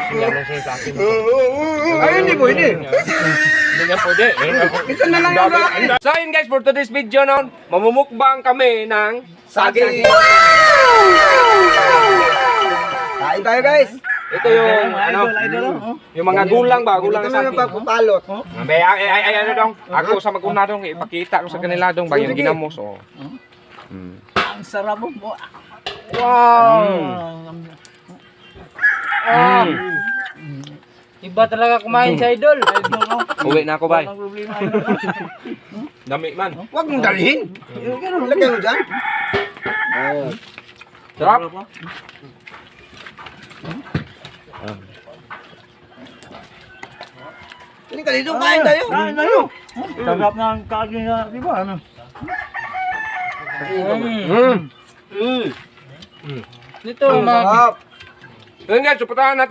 Sinalo siya sa akin. Ay, hindi pwede. Hindi nga pwede. Isa na lang yung akin. So yun guys, for today's video nun, mamumukbang kami ng Saging. Kain tayo guys. Ito yung, yung mga gulang ba? Gulang Ito sa na saging. pagpupalot. Ay, ano dong? Ako sa maguna dong, ipakita ko sa kanila dong ba yung ginamos. Oh. Ang sarap mo. Iba talaga kumain sa idol. Uwi na ako, bay. Walang problema. Dami man. Huwag mong dalhin. Lagay mo dyan. Sarap. Hindi ka dito, kain tayo. Kain tayo. Sarap ng kagin na, di ba? Ano? Dito, mga Sarap. Yun guys, supportahan natin.